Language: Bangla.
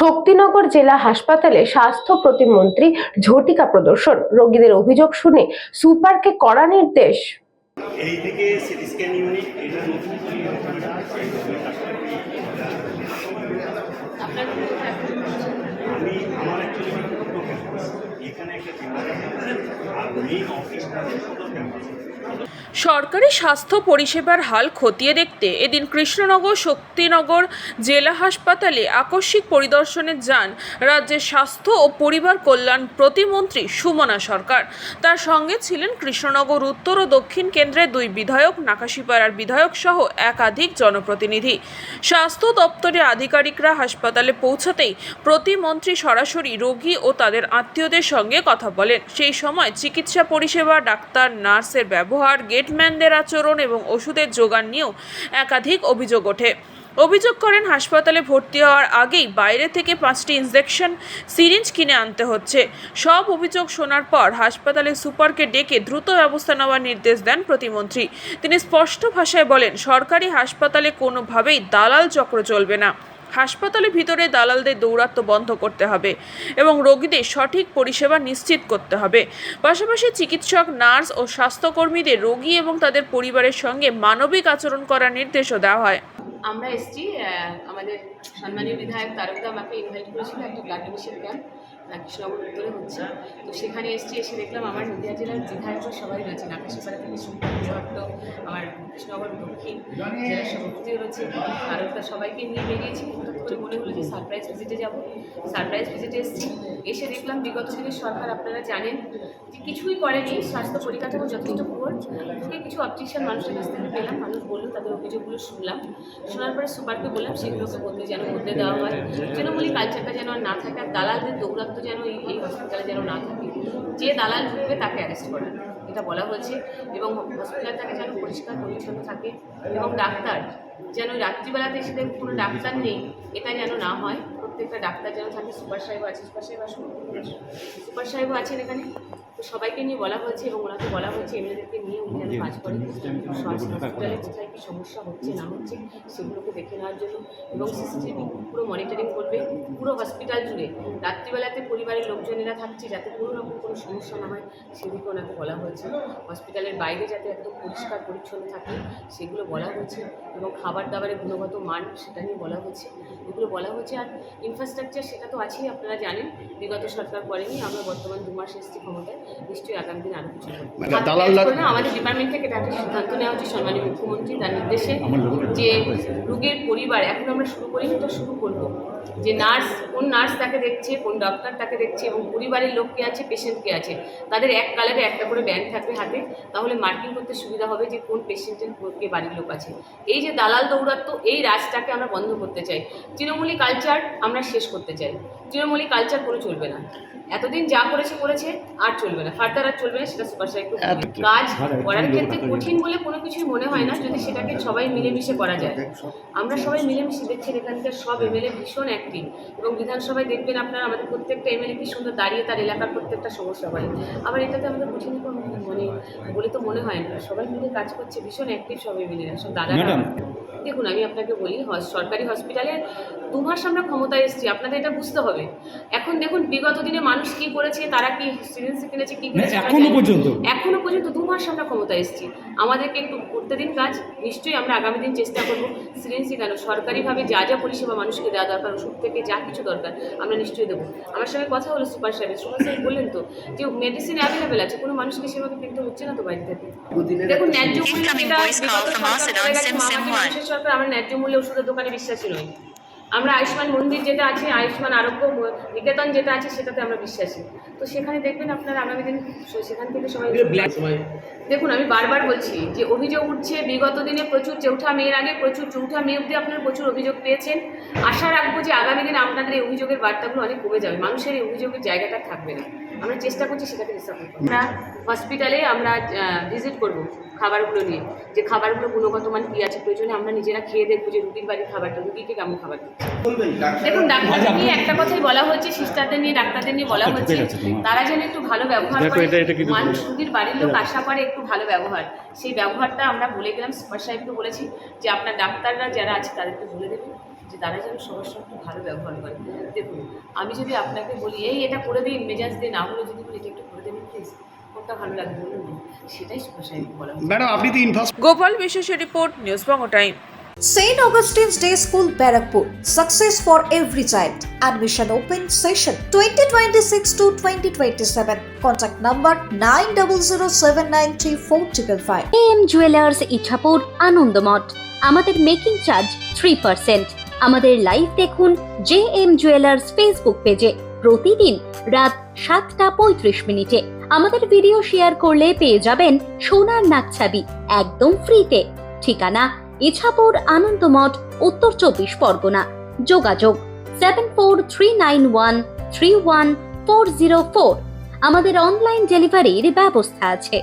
শক্তিনগর জেলা হাসপাতালে স্বাস্থ্য প্রতিমন্ত্রী ঝটিকা প্রদর্শন, রোগীদের অভিযোগ শুনে সুপারকে কড়া নির্দেশ। এইদিকে সিটি স্ক্যান ইউনিট এটা নতুন আমি আমার অ্যাকচুয়ালি এখানে একটা আর মেইন অফিসটা ক্যাম্পাস। সরকারি স্বাস্থ্য পরিষেবার হাল খতিয়ে দেখতে এদিন কৃষ্ণনগর শক্তিনগর জেলা হাসপাতালে আকস্মিক পরিদর্শনে যান রাজ্যের স্বাস্থ্য ও পরিবার কল্যাণ প্রতিমন্ত্রী সুমনা সরকার। তার সঙ্গে ছিলেন কৃষ্ণনগর উত্তর ও দক্ষিণ কেন্দ্রের 2 বিধায়ক, নাকাশিপাড়ার বিধায়ক সহ একাধিক জনপ্রতিনিধি। স্বাস্থ্য দপ্তরের আধিকারিকরা হাসপাতালে পৌঁছাতেই প্রতিমন্ত্রী সরাসরি রোগী ও তাদের আত্মীয়দের সঙ্গে কথা বলেন। সেই সময় চিকিৎসা পরিষেবা, ডাক্তার নার্সের ব্যবহার, গেটম্যানদের আচরণ এবং ওষুধের যোগান নিয়েও একাধিক অভিযোগ ওঠে। অভিযোগ করেন হাসপাতালে ভর্তি হওয়ার আগেই বাইরে থেকে 5টি ইনজেকশন সিরিঞ্জ কিনে আনতে হচ্ছে। সব অভিযোগ শোনার পর হাসপাতালের সুপারকে ডেকে দ্রুত ব্যবস্থা নেওয়ার নির্দেশ দেন প্রতিমন্ত্রী। তিনি স্পষ্ট ভাষায় বলেন, সরকারি হাসপাতালে কোনোভাবেই দালাল চক্র চলবে না। হাসপাতালের ভিতরে দালালদের দৌরাত্ম্য বন্ধ করতে হবে এবং রোগীদের সঠিক পরিষেবা নিশ্চিত করতে হবে। পাশাপাশি চিকিৎসক, নার্স ও স্বাস্থ্যকর্মীদের রোগী এবং তাদের পরিবারের সঙ্গে মানবিক আচরণ করার নির্দেশও দেওয়া হয়। আমরা এসছি, আমাদের সম্মানীয় বিধায়ক তারকদা আমাকে ইনভাইট করেছিল একটা ব্লাড ডোনেশন ক্যাম্প কৃষ্ণনগর উত্তরে হচ্ছে। তো সেখানে এসছি, এসে দেখলাম আমার নদিয়া জেলার বিধায়ক সবাই রয়েছে, নাকাশিপাড়া থেকে শুরু আমার কৃষ্ণনগর দক্ষিণ জেলার সভাপতিও রয়েছে, তারকদা সবাইকে নিয়ে বেরিয়েছি। হঠাৎ করে মনে হলো যে সারপ্রাইজ ভিজিটে যাব। সারপ্রাইজ ভিজিটে এসছি, এসে দেখলাম বিগত দিনের সরকার আপনারা জানেন যে কিছুই করেনি, স্বাস্থ্য পরিকাঠামো যথেষ্ট পুরো। কিছু অবজেকশন মানুষের কাছ থেকে পেলাম, মানুষ বললো, তাদের অভিযোগগুলো শুনলাম। শোনার পরে সুপারকে বললাম সেগুলোকে বদলে দেওয়া হয়, তৃণমূলী কালচারটা যেন আর না থাকে, আর দালালদের দৌরাত্ম্য যেন এই হসপিটালে যেন না থাকে। যে দালাল ঢুকবে তাকে অ্যারেস্ট করা, এটা বলা হয়েছে। এবং হসপিটালটাকে যেন পরিষ্কার পরিচ্ছন্ন থাকে এবং ডাক্তার যেন রাত্রিবেলাতে এসে কোনো ডাক্তার নেই, এটা যেন না হয়। প্রত্যেকটা ডাক্তার যেন থাকে। সুপার সাহেবও আছে, সুপার সাহেবও আছেন এখানে। তো সবাইকে নিয়ে বলা হয়েছে এবং ওনাকে বলা হয়েছে এমএলএদেরকে নিয়ে উনি যেন কাজ করেন, হসপিটালে কোথায় কী সমস্যা হচ্ছে না হচ্ছে সেগুলোকে দেখে নেওয়ার জন্য, এবং সিসিটিভি পুরো মনিটরিং করবে পুরো হসপিটাল জুড়ে। রাত্রিবেলাতে পরিবারের লোকজনেরা থাকছে যাতে কোনো রকম কোনো সমস্যা না হয় সেদিকে ওনাকে বলা হয়েছে। হসপিটালের বাইরে যাতে একদম পরিষ্কার পরিচ্ছন্ন থাকে সেগুলো বলা হয়েছে, এবং খাবার দাবারের গুণগত মান সেটা নিয়ে বলা হয়েছে, এগুলো বলা হয়েছে। আর ইনফ্রাস্ট্রাকচার সেটা তো আছেই, আপনারা জানেন বিগত সরকার করেনি, আমরা বর্তমান 2 মাস এসেছি ক্ষমতায়, নিশ্চয়ই আগামী দিন আরও কিছু করবো। আমাদের ডিপার্টমেন্ট থেকে একটা সিদ্ধান্ত নেওয়া হচ্ছে সম্মানীয় মুখ্যমন্ত্রী তার নির্দেশে, যে রোগীর পরিবার, এখন আমরা শুরু করিনি, তো শুরু করবো, যে নার্স কোন নার্স তাকে দেখছে, কোন ডক্টর তাকে দেখছে, এবং পরিবারের লোক কে আছে, পেশেন্ট কে আছে, তাদের এক কালারে একটা করে ব্যান্ড থাকবে হাতে, তাহলে মার্কিং করতে সুবিধা হবে যে কোন পেশেন্টের কে বাড়ির লোক আছে। এই যে দালাল দৌরাত্ম্য, এই রাজটাকে আমরা বন্ধ করতে চাই। তৃণমূলী কালচার আমরা শেষ করতে চাই। তৃণমূলী কালচার কোনো চলবে না, এতদিন যা করেছে আর চলবে না, ফার্দার আর চলবে না। সেটা সুপার সাহেবকে কাজ করার ক্ষেত্রে কঠিন বলে কোনো কিছুই মনে হয় না, যদি সেটাকে সবাই মিলেমিশে করা যায়। আমরা সবাই মিলেমিশে দেখছেন এখানকার সব এমএলএ ভীষণ অ্যাক্টিভ, এবং বিধানসভায় দেখবেন আপনারা আমাদের প্রত্যেকটা এমএলএ কি সুন্দর দাঁড়িয়ে তার এলাকার প্রত্যেকটা সমস্যা বলে। আবার এটাতে আমাদের কঠিন মানে বলে তো মনে হয় না, সবাই মিলে কাজ করছে, ভীষণ অ্যাক্টিভ সব এমএলএরা, সব দাদারা। দেখুন আমি আপনাকে বলি, সরকারি হসপিটালে 2 মাস আমরা ক্ষমতায় এসেছি, আপনাদের এটা বুঝতে হবে। এখন দেখুন বিগত দিনে মানুষ কি করেছে, তারা কি সিরিঞ্জ কিনেছে, কি করেছে এখনো পর্যন্ত 2 মাস আমরা ক্ষমতায় এসেছি, আমাদেরকে একটু করতে দিন কাজ। নিশ্চয়ই আমরা আগামী দিন চেষ্টা করবো সিরিঞ্জই কেন, সরকারিভাবে যা যা পরিষেবা মানুষকে দেওয়া দরকার, ওষুধ থেকে যা কিছু দরকার আমরা নিশ্চয়ই দেবো। আমার সঙ্গে কথা হলো সুপার সাহেব বললেন তো যে মেডিসিন অ্যাভেলেবেল আছে, কোনো মানুষকে সেভাবে কিনতে হচ্ছে না তো বাইরে থেকে। দেখুন ন্যায্য মূল্য, মানুষের সরকার, আমরা ন্যায্য মূল্যে ওষুধের দোকানে বিশ্বাসী নই। আমরা আয়ুষ্মান মন্দির যেটা আছে, আয়ুষ্মান আরোগ্য নিকেতন যেটা আছে সেটাতে আমরা বিশ্বাসী। তো সেখানে দেখবেন আপনারা আগামী দিন সেখান থেকে সবাই। দেখুন আমি বারবার বলছি যে অভিযোগ উঠছে, বিগত দিনে প্রচুর চৌঠা মেয়ের আগে প্রচুর চৌঠা মেয়ে অবধি আপনারা প্রচুর অভিযোগ পেয়েছেন। আশা রাখবো যে আগামী দিনে আপনাদের এই অভিযোগের বার্তাগুলো অনেক কমে যাবে, মানুষের এই অভিযোগের জায়গাটা থাকবে না। আমরা চেষ্টা করছি সেটাকে রিসার্ভ করবো। আমরা হসপিটালে আমরা ভিজিট করব খাবারগুলো নিয়ে, যে খাবারগুলো গুণগত মান কী আছে, প্রয়োজনে আমরা নিজেরা খেয়ে দেখবো যে রুগীর বাড়ির খাবারটা রুগীকে কেমন খাবার দিচ্ছে। দেখুন ডাক্তারদের নিয়ে একটা কথাই বলা হয়েছে, সিস্টারদের নিয়ে ডাক্তারদের নিয়ে বলা হচ্ছে, তারা যেন একটু ভালো ব্যবহার করে, মানুষ রুগীর বাড়ির লোক আশা করে একটু ভালো ব্যবহার, সেই ব্যবহারটা আমরা বলে গেলাম। সুপার সাহেবকে বলেছি যে আপনার ডাক্তাররা যারা আছে তাদেরকে বলে দেবেন যে তারা যেন সবার সঙ্গে একটু ভালো ব্যবহার করে। দেখুন, আমি যদি আপনাকে বলি এই এটা করে দিন, মেজাজ দিয়ে না হলে যদি বলি এটা একটু করে দেবেন প্লিজ, কোনটা ভালো লাগবে বলুন না, সেটাই ভাষায় বলা হচ্ছে। ম্যাডাম আপনি তো ইনফ্রাস্ট্রাকচার গোপাল বিশ্বাসের report, news Bangla time. St. Augustine's Day School, Barakpur. Success for every child. Admission open session 2026 to 2027. Contact number 9007934555. AM jewellers Ichapur Anandamath. আমাদের মেকিং চার্জ 3%। আমাদের লাইভ দেখুন JM জুয়েলার্স ফেসবুক পেজে প্রতিদিন রাত 7:35 আমাদের ভিডিও শেয়ার করলে পেয়ে যাবেন সোনার নাকছাবি একদম ফ্রিতে। ঠিকানা ইছাপুর আনন্দমঠ, উত্তর 24 পরগনা। যোগাযোগ 7439131404। আমাদের অনলাইন ডেলিভারির ব্যবস্থা আছে।